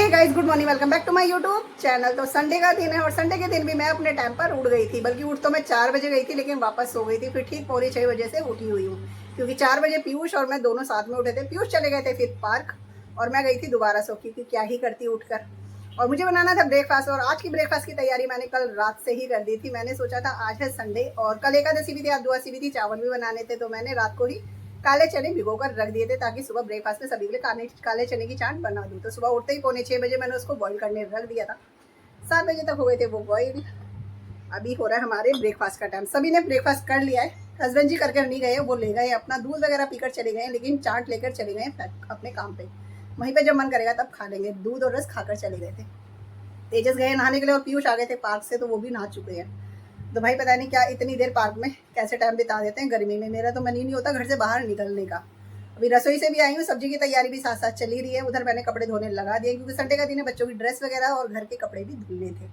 Hey guys, good morning, welcome back to my YouTube channel. तो Sunday का दिन है और संडे के दिन भी मैं अपने टाइम पर उठ गई थी। बल्कि उठ तो मैं 4 बजे गई थी, लेकिन वापस सो गई थी। फिर ठीक 5:45 बजे से उठी हुई हूँ, क्योंकि 4 बजे पीयूष और मैं दोनों साथ में उठे थे। पीयूष चले गए थे फिर पार्क और मैं गई थी दोबारा सो, क्योंकि क्या ही करती उठकर। और मुझे बनाना था ब्रेकफास्ट, और आज की ब्रेकफास्ट की तैयारी मैंने कल रात से ही कर दी थी। मैंने सोचा था आज है संडे और कल एकादशी भी थी, आज द्वादशी भी थी, चावल भी बनाने थे। तो मैंने रात को ही काले चने भिगो कर रख दिए थे, ताकि सुबह ब्रेकफास्ट में सभी के लिए काले चने की चाट बना दूँ। तो सुबह उठते ही 5:45 बजे मैंने उसको बॉईल करने रख दिया था। 7 बजे तक हो गए थे वो बॉईल। अभी हो रहा है हमारे ब्रेकफास्ट का टाइम। सभी ने ब्रेकफास्ट कर लिया है। हस्बैंड जी करके नहीं गए, वो ले गए अपना दूध वगैरह पीकर चले गए, लेकिन चाट लेकर चले गए अपने काम पे। वहीं पे जब मन करेगा तब खा लेंगे। दूध और रस खाकर चले गए थे। तेजस गए नहाने के लिए और पीयूष आ गए थे पार्क से, तो वो भी नहा चुके हैं। तो भाई पता नहीं क्या इतनी देर पार्क में कैसे टाइम बिता देते हैं गर्मी में। मेरा तो मन ही नहीं होता घर से बाहर निकलने का। अभी रसोई से भी आई हूँ, सब्जी की तैयारी भी साथ साथ चली रही है। उधर मैंने कपड़े धोने लगा दिए, क्योंकि संडे का दिन है, बच्चों की ड्रेस वगैरह और घर के कपड़े भी धुलने थे।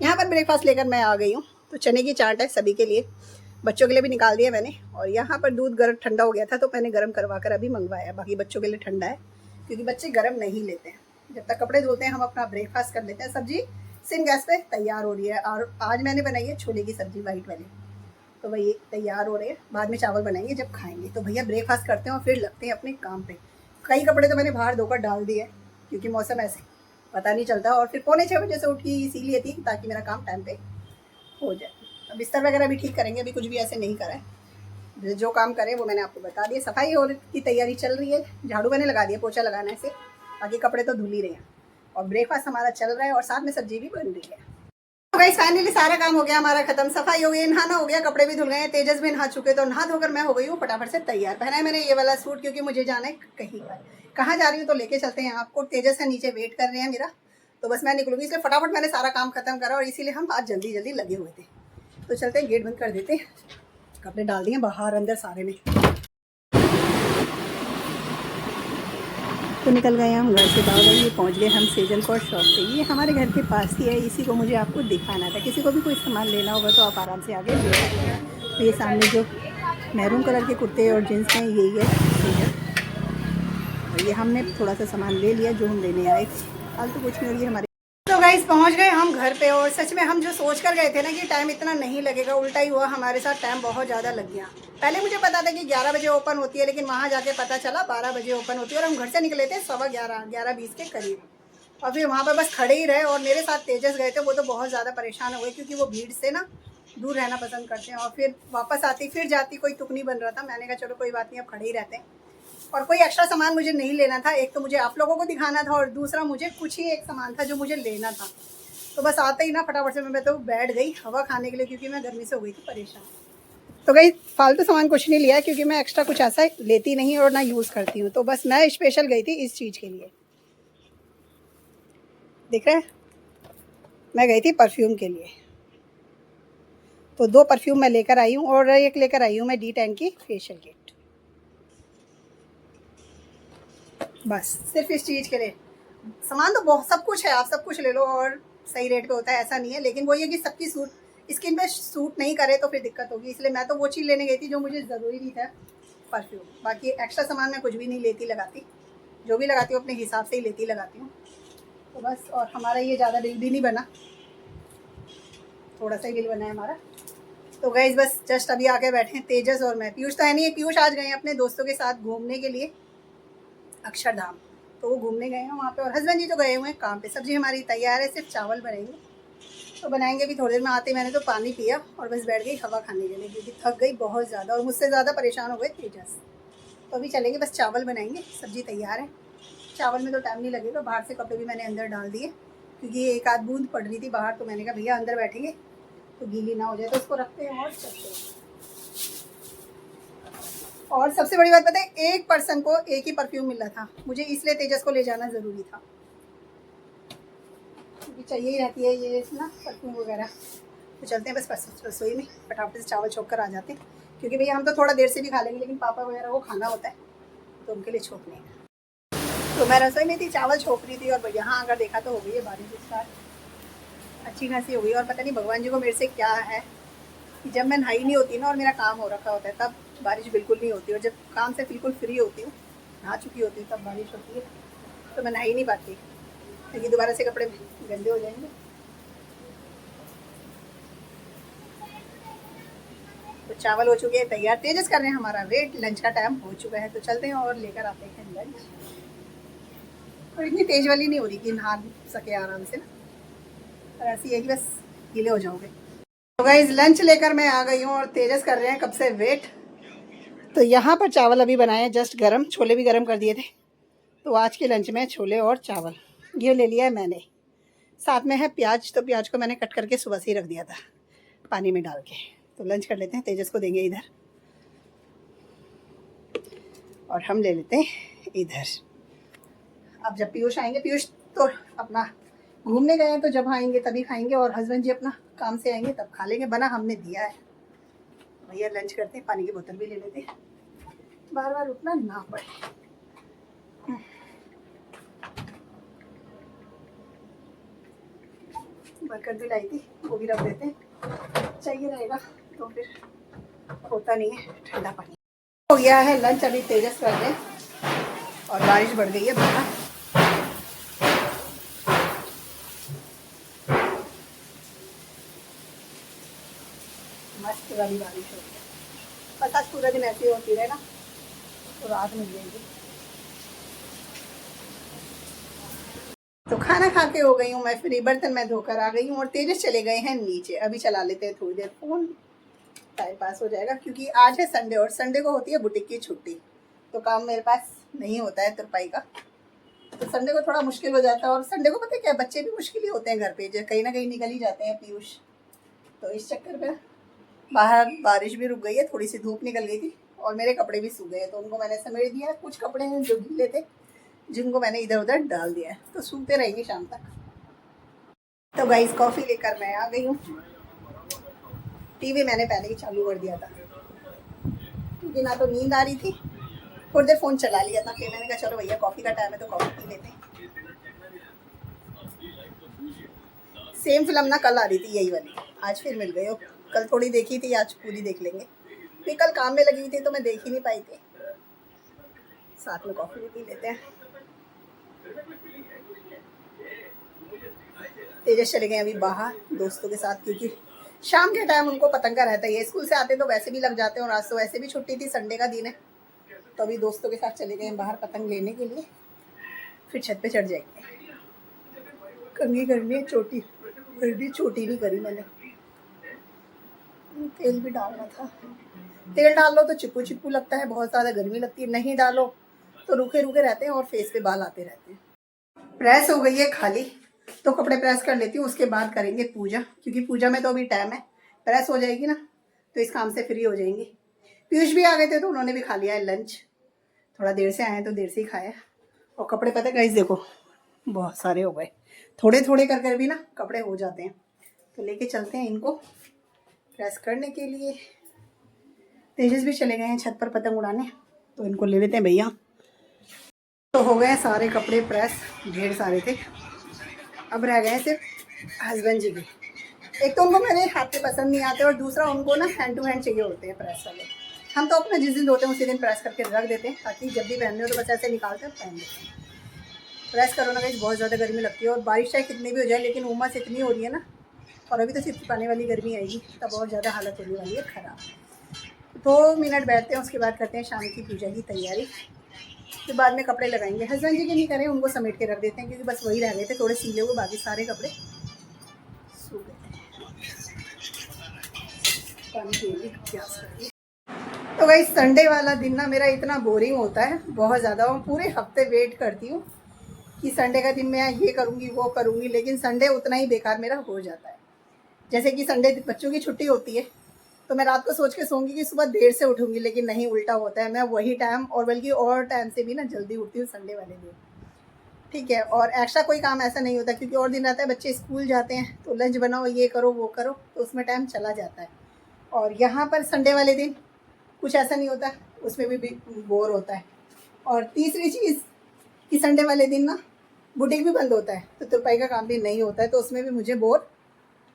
यहाँ पर ब्रेकफास्ट लेकर मैं आ गई हूँ। तो चने की चाट है सभी के लिए, बच्चों के लिए भी निकाल दिया मैंने। और यहाँ पर दूध गर्म ठंडा हो गया था, तो मैंने गर्म करवा कर अभी मंगवाया। बाकी बच्चों के लिए ठंडा है, क्योंकि बच्चे गर्म नहीं लेते हैं। जब तक कपड़े धोते हैं हम अपना ब्रेकफास्ट कर लेते हैं। सब्जी सिम गैस पे तैयार हो रही है, और आज मैंने बनाई है छोले की सब्जी, वाइट वाली। तो वही तैयार हो रहे हैं, बाद में चावल बनाएंगे जब खाएंगे। तो भैया ब्रेकफास्ट करते हैं और फिर लगते हैं अपने काम पे। कई कपड़े तो मैंने बाहर धोकर डाल दिए, क्योंकि मौसम ऐसे पता नहीं चलता। और फिर 5:45 बजे से उठी इसीलिए थी, ताकि मेरा काम टाइम पे हो जाए। अब बिस्तर वगैरह भी ठीक करेंगे, अभी कुछ भी ऐसे नहीं करा है। जो काम करें वो मैंने आपको बता दिया। सफाई और की तैयारी चल रही है, झाड़ू मैंने लगा दिया, पोछा लगाना है से, बाकी कपड़े तो धुल ही रहे हैं। और ब्रेकफास्ट हमारा चल रहा है और साथ में सब्जी भी बन रही है। गाइस फाइनली सारा काम हो गया हमारा खत्म। सफाई हो गई, नहाना हो गया, कपड़े भी धुल गए, तेजस भी नहा चुके। तो नहा धोकर मैं हो गई हूँ फटाफट से तैयार। पहना है मैंने ये वाला सूट, क्योंकि मुझे जाना है कहीं पर। कहाँ जा रही हूँ तो लेके चलते हैं आपको। तेजस है नीचे वेट कर रहे हैं मेरा, तो बस मैं निकलूंगी, इसलिए फटाफट मैंने सारा काम खत्म करा। और इसीलिए हम आज जल्दी जल्दी लगे हुए थे। तो चलते हैं, गेट बंद कर देते हैं। कपड़े डाल दिए बाहर अंदर सारे में। तो निकल गए हम घर से बाहर। ये पहुंच गए हम सेजल कौर शॉप पे। ये हमारे घर के पास ही है, इसी को मुझे आपको दिखाना था। किसी को भी कोई सामान लेना होगा तो आप आराम से आगे ले सकते हैं। तो ये सामने जो मैरून कलर के कुर्ते और जींस हैं, यही है सेजल। और ये हमने थोड़ा सा सामान ले लिया जो हम लेने आए, फालतू कुछ नहीं। और ये हमारे तो गाइस पहुंच गए हम घर पे। और सच में हम जो सोच कर गए थे ना कि टाइम इतना नहीं लगेगा, उल्टा ही हुआ हमारे साथ। टाइम बहुत ज़्यादा लग गया। पहले मुझे पता था कि 11 बजे ओपन होती है, लेकिन वहाँ जाके पता चला 12 बजे ओपन होती है। और हम घर से निकले थे 11:15, 11:20 के करीब। और फिर वहाँ पर बस खड़े ही रहे। और मेरे साथ तेजस गए थे, वो तो बहुत ज़्यादा परेशान हो गए, क्योंकि वो भीड़ से ना दूर रहना पसंद करते हैं। और फिर वापस आती फिर जाती, कोई तुक नहीं बन रहा था। मैंने कहा चलो कोई बात नहीं, अब खड़े ही रहते हैं। और कोई एक्स्ट्रा सामान मुझे नहीं लेना था। एक तो मुझे आप लोगों को दिखाना था, और दूसरा मुझे कुछ ही एक सामान था जो मुझे लेना था। तो बस आते ही ना फटाफट से मैं तो बैठ गई हवा खाने के लिए, क्योंकि मैं गर्मी से हो गई थी परेशान। तो गई फालतू सामान कुछ नहीं लिया, क्योंकि मैं एक्स्ट्रा कुछ ऐसा लेती नहीं और ना यूज़ करती हूँ। तो बस मैं स्पेशल गई थी इस चीज़ के लिए। देख रहे हैं, मैं गई थी परफ्यूम के लिए। तो 2 परफ्यूम मैं लेकर आई हूँ, और एक लेकर आई हूँ मैं D10 की फेशियल किट। बस सिर्फ इस चीज़ के लिए। सामान तो बहुत सब कुछ है, आप सब कुछ ले लो और सही रेट पे होता है, ऐसा नहीं है। लेकिन वो ये कि सबकी स्किन पे सूट नहीं करे तो फिर दिक्कत होगी। इसलिए मैं तो वो चीज़ लेने गई थी जो मुझे ज़रूरी नहीं था, परफ्यूम। बाकी एक्स्ट्रा सामान मैं कुछ भी नहीं लेती लगाती, जो भी लगाती हूँ अपने हिसाब से ही लेती लगाती हूँ। तो बस, और हमारा ये ज़्यादा बिल भी नहीं बना, थोड़ा सा ही बिल बना है हमारा। तो गाइस बस जस्ट अभी आके बैठे हैं तेजस और मैं। पीयूष तो है नहीं, पीयूष आज गए हैं अपने दोस्तों के साथ घूमने के लिए अक्षरधाम। तो वो घूमने गए हैं वहाँ पे, और हस्बैंड जी तो गए हुए हैं काम पे। सब्जी हमारी तैयार है, सिर्फ चावल बनेंगे। तो बनाएंगे भी थोड़ी देर में। आते मैंने तो पानी पिया और बस बैठ गई हवा खाने के लिए, क्योंकि थक गई बहुत ज़्यादा, और मुझसे ज़्यादा परेशान हो गए तेजस। तो अभी चलेंगे, बस चावल बनाएंगे, सब्जी तैयार है। चावल में तो टाइम नहीं लगेगा। बाहर से कपड़े भी मैंने अंदर डाल दिए, क्योंकि एक आध बूंद पड़ रही थी बाहर। तो मैंने कहा भैया अंदर बैठेंगे तो गीली ना हो जाए, तो उसको रखते हैं और चलते हैं। और सबसे बड़ी बात पता है, एक पर्सन को एक ही परफ्यूम मिल रहा था मुझे, इसलिए तेजस को ले जाना ज़रूरी था, क्योंकि चाहिए ही रहती है ये ना परफ्यूम वगैरह। तो चलते हैं बस रसोई में, फटाफट से चावल छोक कर आ जाते हैं, क्योंकि भैया हम तो थोड़ा देर से भी खा लेंगे, लेकिन पापा वगैरह को खाना होता है, तो उनके लिए छोकने हैं। तो मैं रसोई में थी, चावल छोक रही थी, और यहाँ आकर देखा तो हो गई है बारिश स्टार्ट, अच्छी खासी हो गई। और पता नहीं भगवान जी को मेरे से क्या है कि जब मैं नहाई नहीं होती ना और मेरा काम हो रखा होता है, तब बारिश बिल्कुल नहीं होती। और जब काम से बिल्कुल फ्री होती हूँ, नहा चुकी होती हूँ, तब बारिश होती है। तो मैं नहा ही नहीं पाती। क्योंकि दोबारा से कपड़े गंदे हो जाएंगे। तो चावल हो चुके हैं तैयार, तेजस कर रहे हैं हमारा वेट, लंच का टाइम हो चुका है तो चलते हैं और लेकर आते हैं लंच। और इतनी तेज वाली नहीं हो रही कि नहा सके आराम से ना, और ऐसी है कि बस गीले हो जाओगे। तो गाइस लंच लेकर मैं आ गई हूँ और तेजस कर रहे हैं कब से वेट। तो यहाँ पर चावल अभी बनाए हैं जस्ट गरम, छोले भी गरम कर दिए थे। तो आज के लंच में छोले और चावल ये ले लिया है मैंने। साथ में है प्याज, तो प्याज को मैंने कट करके सुबह से ही रख दिया था पानी में डाल के। तो लंच कर लेते हैं, तेजस को देंगे इधर और हम ले लेते हैं इधर। अब जब पीयूष आएंगे, पीयूष तो अपना घूमने गए हैं तो जब आएंगे तभी खाएंगे, और हस्बैंड जी अपना काम से आएंगे तब खा लेंगे। बना हमने दिया है। भैया लंच करते हैं, पानी की बोतल भी ले लेते हैं, बार बार उठना ना पड़े। बरकत भी लाई थी, वो भी रख देते हैं, चाहिए रहेगा तो फिर होता नहीं है। ठंडा पानी हो गया है लंच, अभी तेजस कर रहे हैं और बारिश बढ़ गई है बाहर। मस्त वाली बारिश हो रही है, बस आज पूरा दिन ऐसी होती रहे ना तो रात मिल जाएगी। तो खाना खा के हो गई हूँ मैं फ्री, बर्तन मैं धोकर आ गई हूँ और तेजस चले गए हैं नीचे। अभी चला लेते हैं थोड़ी देर फोन, टाइम पास हो जाएगा, क्योंकि आज है संडे और संडे को होती है बुटीक की छुट्टी, तो काम मेरे पास नहीं होता है तुरपाई का। तो संडे को थोड़ा मुश्किल हो जाता है, और संडे को पता है क्या, बच्चे भी मुश्किल ही होते हैं घर पे, जो कहीं ना कहीं निकल ही जाते हैं पीयूष। तो इस चक्कर में बाहर बारिश भी रुक गई है, थोड़ी सी धूप निकल गई थी और मेरे कपड़े भी सूख गए, तो उनको मैंने समेट दिया। कुछ कपड़े हैं जो गीले थे जिनको मैंने इधर उधर डाल दिया है, तो सूखते रहेंगे शाम तक। तो गाइस कॉफ़ी लेकर मैं आ गई हूँ। टीवी मैंने पहले ही चालू कर दिया था क्योंकि ना तो नींद आ रही थी, थोड़ी देर फ़ोन चला लिया था, फिर मैंने कहा चलो भैया कॉफ़ी का टाइम है तो कॉफ़ी पी लेते हैं। सेम फिल्म ना कल आ रही थी यही वाली, आज फिर मिल गई हो। कल थोड़ी देखी थी, आज पूरी देख लेंगे, फिर कल काम में लगी हुई थी तो मैं देख ही नहीं पाई थी। साथ में कॉफ़ी भी पी लेते हैं। तेजस चले गए अभी बाहर दोस्तों के साथ, क्योंकि शाम के टाइम उनको पतंग का रहता है। स्कूल से आते तो वैसे भी लग जाते हैं, और आज तो वैसे भी छुट्टी थी, संडे का दिन है, तो अभी दोस्तों के साथ चले गए बाहर पतंग लेने के लिए, फिर छत पे चढ़ जाएंगे। कंघी करनी है छोटी, फिर भी छोटी नहीं करी मैंने। तेल भी डालना था, तेल डाल लो तो चिपकू चिपकू लगता है, बहुत ज़्यादा गर्मी लगती है, नहीं डालो तो रूखे रूखे रहते हैं और फेस पे बाल आते रहते हैं। प्रेस हो गई है खाली, तो कपड़े प्रेस कर लेती हूँ, उसके बाद करेंगे पूजा, क्योंकि पूजा में तो अभी टाइम है। प्रेस हो जाएगी ना तो इस काम से फ्री हो जाएंगे। पीयूष भी आ गए थे तो उन्होंने भी खा लिया है लंच, थोड़ा देर से आए हैं तो देर से ही खाया। और कपड़े पता गाइस देखो बहुत सारे हो गए, थोड़े थोड़े कर कर भी ना कपड़े हो जाते हैं, तो लेके चलते हैं इनको प्रेस करने के लिए। तेजस भी चले गए हैं छत पर पतंग उड़ाने, तो इनको ले लेते हैं भैया। तो हो गए सारे कपड़े प्रेस, ढेर सारे थे, अब रह गए सिर्फ हस्बैंड जी के। एक तो उनको मेरे हाथ पे पसंद नहीं आते, और दूसरा उनको ना हैंड टू हैंड चाहिए होते हैं प्रेस वाले। हम तो अपना जिस दिन धोते हैं उसी दिन प्रेस करके रख देते हैं, ताकि जब भी पहनने हो तो बस ऐसे निकालते हैं पहन लेते हैं। प्रेस करो ना गाइस, बहुत ज़्यादा गर्मी लगती है, और बारिश चाहे कितनी भी हो जाए, लेकिन उमस इतनी हो रही है ना, और अभी तो सिर्फ पाने वाली गर्मी आएगी तब और ज़्यादा हालत होने वाली है ख़राब। 2 मिनट बैठते हैं, उसके बाद करते हैं शाम की पूजा की तैयारी, फिर बाद में कपड़े लगाएंगे। हस्बैंड जी के नहीं करें, उनको समेट के रख देते हैं, क्योंकि बस वही रह गए थे थोड़े सीले हुए, बाकी सारे कपड़े सूख गए। पानी पीएंगे, प्यास लगी। तो भाई संडे वाला दिन ना मेरा इतना बोरिंग होता है बहुत ज़्यादा, मैं पूरे हफ्ते वेट करती हूँ कि संडे का दिन मैं ये करूँगी वो करूँगी, लेकिन संडे उतना ही बेकार मेरा हो जाता है। जैसे कि संडे बच्चों की छुट्टी होती है तो मैं रात को सोच के सोऊंगी कि सुबह देर से उठूंगी, लेकिन नहीं, उल्टा होता है, मैं वही टाइम और बल्कि और टाइम से भी ना जल्दी उठती हूँ संडे वाले दिन। ठीक है, और एक्स्ट्रा कोई काम ऐसा नहीं होता, क्योंकि और दिन रहता है बच्चे स्कूल जाते हैं तो लंच बनाओ, ये करो वो करो, तो उसमें टाइम चला जाता है। और यहाँ पर संडे वाले दिन कुछ ऐसा नहीं होता, उसमें भी बोर होता है। और तीसरी चीज़ कि संडे वाले दिन ना बुटीक भी बंद होता है, तो तुरपाई का काम भी नहीं होता है, तो उसमें भी मुझे बोर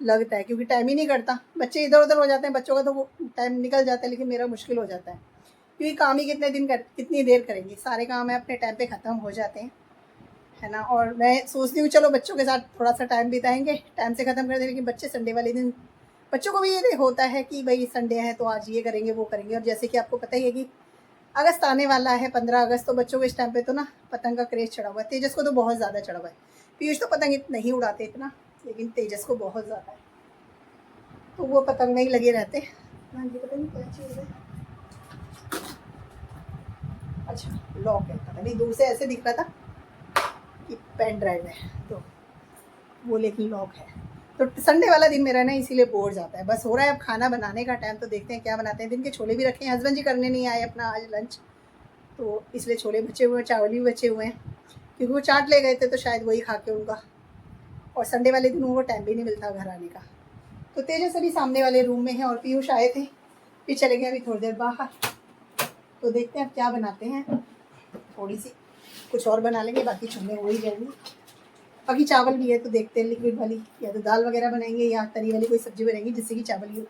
लगता है, क्योंकि टाइम ही नहीं करता, बच्चे इधर उधर हो जाते हैं, बच्चों का तो वो टाइम निकल जाता है, लेकिन मेरा मुश्किल हो जाता है, क्योंकि काम ही कितनी देर करेंगे, सारे काम है अपने टाइम पे ख़त्म हो जाते हैं, है ना। और मैं सोचती हूँ चलो बच्चों के साथ थोड़ा सा टाइम बिताएंगे, टाइम से ख़त्म कर दें, लेकिन बच्चे संडे वाले दिन बच्चों को भी ये होता है कि भाई संडे है तो आज ये करेंगे वो करेंगे। और जैसे कि आपको पता ही है कि अगस्त आने वाला है, 15 अगस्त, तो बच्चों को इस टाइम पे तो ना पतंग का क्रेज़ चढ़ा हुआ है। तेजस को तो बहुत ज़्यादा चढ़ा हुआ है। पीयूष तो पतंग नहीं उड़ाते इतना, लेकिन तेजस को बहुत ज़्यादा है, तो वो पतंग में ही लगे रहते। हाँ जी, पता नहीं क्या चीज़ है। अच्छा, लॉक है, पता नहीं, दूर से ऐसे दिख रहा था कि पेन ड्राइव है, तो वो लेकिन लॉक है। तो संडे वाला दिन मेरा ना इसीलिए बोर जाता है। बस हो रहा है अब खाना बनाने का टाइम, तो देखते हैं क्या बनाते हैं। दिन के छोले भी रखे हैं, हस्बैंड जी करने नहीं आए अपना आज लंच, तो इसलिए छोले बचे हुए हैं, चावल भी बचे हुए हैं, क्योंकि वो चाट ले गए थे तो शायद वही खा के उनका, और संडे वाले दिन उनको टाइम भी नहीं मिलता घर आने का। तो तेजस अभी सामने वाले रूम में है और पीयूष आए थे, फिर चले गए अभी थोड़ी देर बाहर। तो देखते हैं अब क्या बनाते हैं, थोड़ी सी कुछ और बना लेंगे, बाकी छोले हो ही जाएंगे। बाकी चावल भी है, तो देखते हैं लिक्विड वाली या तो दाल वगैरह बनाएंगे या तरी वाली कोई सब्जी बनाएंगे, जिससे कि चावल ही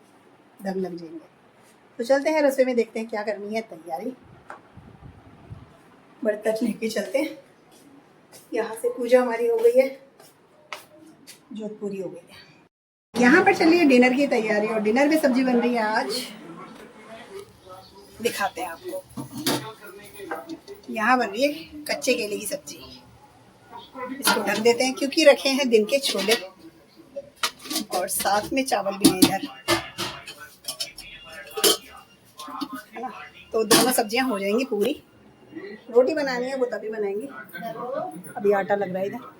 दम लग जाएंगे। तो चलते हैं रसोई में, देखते हैं क्या करनी है तैयारी। बर्तन लेके चलते हैं। यहाँ से पूजा हमारी हो गई है, जोत पूरी हो गई है। यहाँ पर चलिए डिनर की तैयारी, और डिनर में सब्जी बन रही है आज, दिखाते हैं आपको। यहाँ बन रही है कच्चे केले की सब्जी, इसको ढक देते हैं क्योंकि रखे हैं दिन के छोले, और साथ में चावल भी है इधर, है ना। तो दोनों सब्जियां हो जाएंगी पूरी। रोटी बनानी है वो तभी बनाएंगे, अभी आटा लग रहा है इधर।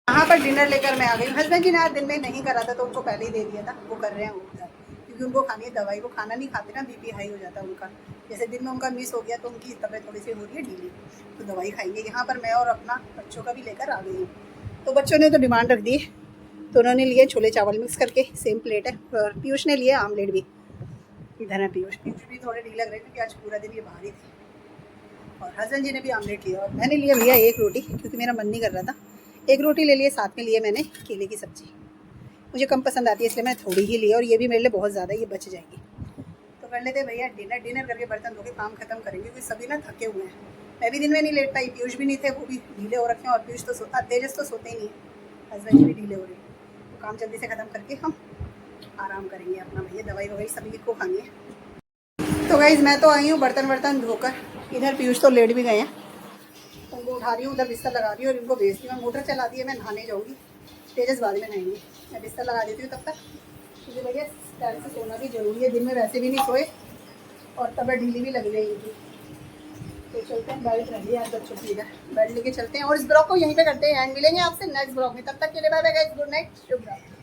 यहाँ पर डिनर लेकर मैं आ गई। हस्बैंड जी ने आज दिन में नहीं करा था तो उनको पहले ही दे दिया था, वो कर रहे हैं उधर, क्योंकि उनको खानी है दवाई। वो खाना नहीं खाते ना, बीपी हाई हो जाता है उनका। जैसे दिन में उनका मिस हो गया तो उनकी तबीयत थोड़ी सी हो रही है ढीली, तो दवाई खाएंगे। यहाँ पर मैं और अपना बच्चों का भी लेकर आ गई हूँ। तो बच्चों ने तो डिमांड रख दी, तो उन्होंने लिए छोले चावल मिक्स करके, सेम प्लेट है। और पीयूष ने लिया आमलेट भी, इधर है पीयूष भी थोड़े ढील लग रहे थे क्योंकि आज पूरा दिन ये बाहर ही थे। और हस्बैंड जी ने भी आमलेट लिया, और मैंने लिया भैया एक रोटी, क्योंकि मेरा मन नहीं कर रहा था। एक रोटी ले लिए, साथ में लिए मैंने केले की सब्ज़ी, मुझे कम पसंद आती है इसलिए मैं थोड़ी ही ली, और ये भी मेरे लिए बहुत ज़्यादा, ये बच जाएगी। तो कर लेते भैया डिनर करके बर्तन धो के काम खत्म करेंगे, क्योंकि सभी ना थके हुए हैं। मैं भी दिन में नहीं लेट पाई, पीयूष भी नहीं थे, वो भी ढीले हो रखे हैं। और पीयूष तो तेजस तो सोते ही नहीं है, हस्बैंड जी भी ढीले हो रहे हैं। तो काम जल्दी से ख़त्म करके हम आराम करेंगे अपना। भैया दवाई ववाई सभी को खानी है। तो गाइज़ मैं तो आई हूँ बर्तन धोकर, इधर पीयूष तो लेट भी गए हैं, उनको उठा रही हूँ, उधर बिस्तर लगा रही हूँ और इनको भेजती हूँ। मैं मोटर चला दी है, मैं नहाने जाऊँगी, तेजस बाद में नहाएंगे। मैं बिस्तर लगा देती हूँ तब तक, क्योंकि भैया टाइम से सोना भी जरूरी है, दिन में वैसे भी नहीं सोए और तबीयत ढीली भी लग जाएगी। तो चलते हैं, बेल्ट रही है आज बच्चों की, इधर बेल्ट लेके चलते हैं। और इस ब्लॉग को यहीं पे करते हैं एंड, मिलेंगे आपसे नेक्स्ट ब्लॉग में। तब तक के लिए bye bye guys, good night, शुभ रात्रि।